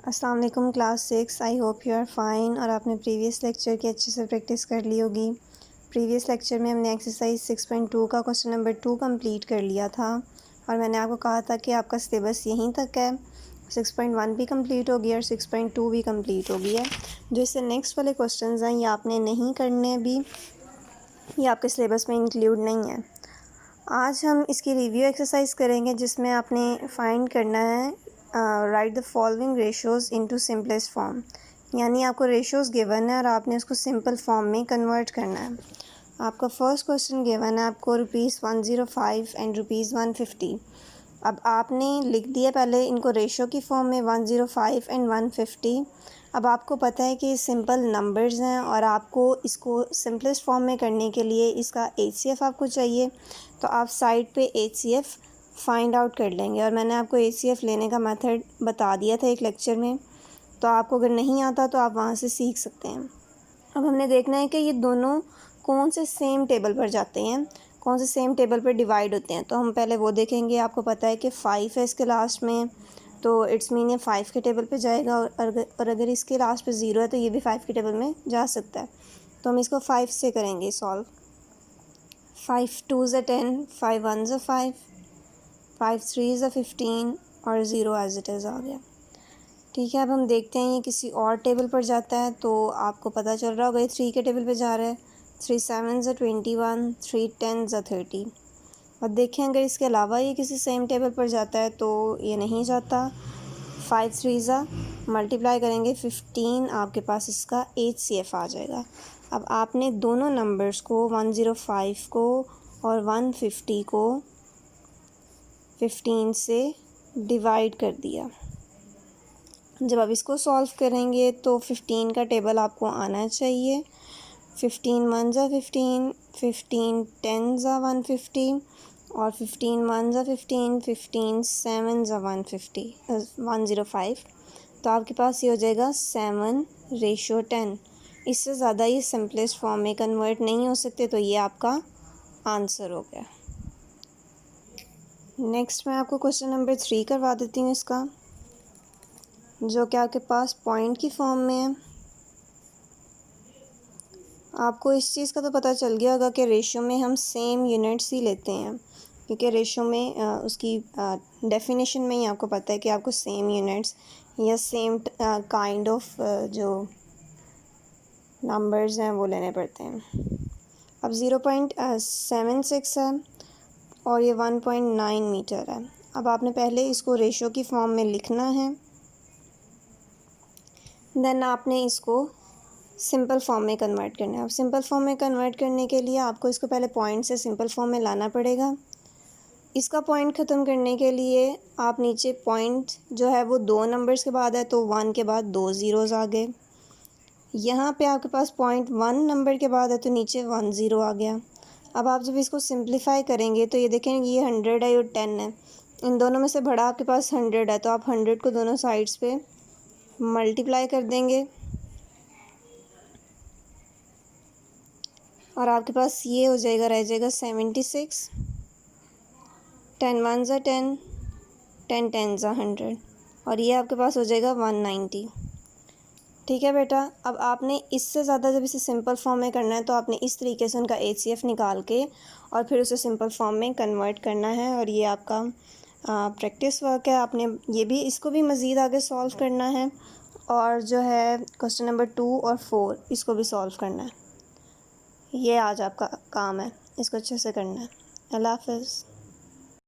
अस्सलाम वालेकुम class 6। I hope you are fine और आपने प्रीवियस लेक्चर की अच्छे से प्रैक्टिस कर ली होगी। प्रीवियस लेक्चर में हमने एक्सरसाइज 6.2 का क्वेश्चन नंबर 2 कंप्लीट कर लिया था और मैंने आपको कहा था कि आपका सिलेबस यहीं तक है। 6.1 भी कंप्लीट हो गया और 6.2 भी कंप्लीट हो गया है। जो इससे नेक्स्ट वाले क्वेश्चन हैं ये आपने नहीं करने अभी, ये आपके सिलेबस में इंक्लूड नहीं है। आज हम इसकी रिव्यू एक्सरसाइज करेंगे जिसमें आपने फाइंड करना है right the following ratios into simplest form, यानी आपको रेशोज़ गिवन है और आपने उसको सिंपल फॉर्म में कन्वर्ट करना है। आपका फर्स्ट क्वेश्चन गिवन है आपको ₹105 एंड ₹150। अब आपने लिख दिया पहले इनको रेशो की फॉर्म में 105 एंड 150। अब आपको पता है कि सिंपल नंबर्स हैं और आपको इसको सिंपलेस्ट फॉर्म में करने के लिए इसका HCF आपको चाहिए, तो आप साइड पे HCF फाइंड आउट कर लेंगे। और मैंने आपको HCF लेने का मेथड बता दिया था एक लेक्चर में, तो आपको अगर नहीं आता तो आप वहाँ से सीख सकते हैं। अब हमने देखना है कि ये दोनों कौन से सेम टेबल पर जाते हैं, कौन से सेम टेबल पर डिवाइड होते हैं। तो हम पहले वो देखेंगे। आपको पता है कि 5 है इसके लास्ट में, तो इट्स मीन ये 5 के टेबल पे जाएगा और अगर इसके लास्ट पे 0 है तो ये भी 5 के टेबल में जा सकता है। तो हम इसको 5 से करेंगे सॉल्व। 5 2 ज़ा 10, 5 1 ज़ा 5, 5 3 ज़ा 15 और 0 एज इट इज़ आ गया। ठीक है, अब हम देखते हैं ये किसी और टेबल पर जाता है, तो आपको पता चल रहा होगा ये 3 के टेबल पे जा रहा है। 3 7 ज़ा 21, 3 10 ज़ा 30। और देखें अगर इसके अलावा ये किसी सेम टेबल पर जाता है तो ये नहीं जाता। 5 3 ज़ा मल्टीप्लाई करेंगे 15, आपके पास इसका HCF आ जाएगा। अब आपने दोनों नंबर्स को 105 को और 150 को 15 से डिवाइड कर दिया। जब आप इसको सॉल्व करेंगे तो 15 का टेबल आपको आना चाहिए। 15 1 ज़ा 15, 15 10 ज़ा 150 और 15 1 ज़ा 15, 15 7 ज़ा 105। तो आपके पास ये हो जाएगा 7:10। इससे ज़्यादा ये सिंपलेस्ट फॉर्म में कन्वर्ट नहीं हो सकते, तो ये आपका आंसर हो गया। नेक्स्ट मैं आपको क्वेश्चन नंबर 3 करवा देती हूँ इसका, जो कि आपके पास पॉइंट की फॉर्म में है। आपको इस चीज़ का तो पता चल गया होगा कि रेशो में हम सेम यूनिट्स ही लेते हैं, क्योंकि रेशो में उसकी डेफिनेशन में ही आपको पता है कि आपको सेम यूनिट्स या सेम काइंड ऑफ जो नंबर्स हैं वो लेने पड़ते हैं। अब 0.76 है और ये 1.9 मीटर है। अब आपने पहले इसको रेशो की फॉर्म में लिखना है, देन आपने इसको सिंपल फॉर्म में कन्वर्ट करना है। अब सिंपल फॉर्म में कन्वर्ट करने के लिए आपको इसको पहले पॉइंट से सिंपल फॉर्म में लाना पड़ेगा। इसका पॉइंट ख़त्म करने के लिए आप नीचे पॉइंट जो है वो 2 नंबर्स के बाद है, तो 1 के बाद 2 ज़ीरोज़ आ गए। यहाँ पे आपके पास पॉइंट 1 नंबर के बाद है, तो नीचे 1 ज़ीरो आ गया। अब आप जब इसको सिंप्लीफाई करेंगे तो ये देखेंगे ये 100 है और 10 है। इन दोनों में से बड़ा आपके पास 100 है, तो आप 100 को दोनों साइड्स पे मल्टीप्लाई कर देंगे और आपके पास ये हो जाएगा, रह जाएगा 76। 10 1 ज़ा 10, 10 10 ज़ा 100 और ये आपके पास हो जाएगा 190। ठीक है बेटा, अब आपने इससे ज़्यादा जब इसे सिंपल फॉर्म में करना है तो आपने इस तरीके से उनका HCF निकाल के और फिर उसे सिंपल फॉर्म में कन्वर्ट करना है। और ये आपका प्रैक्टिस वर्क है। आपने ये भी इसको भी मज़ीद आगे सॉल्व करना है और जो है क्वेश्चन नंबर 2 और 4 इसको भी सॉल्व करना है। ये आज आपका काम है, इसको अच्छे से करना है। अल्लाह हाफ़िज़।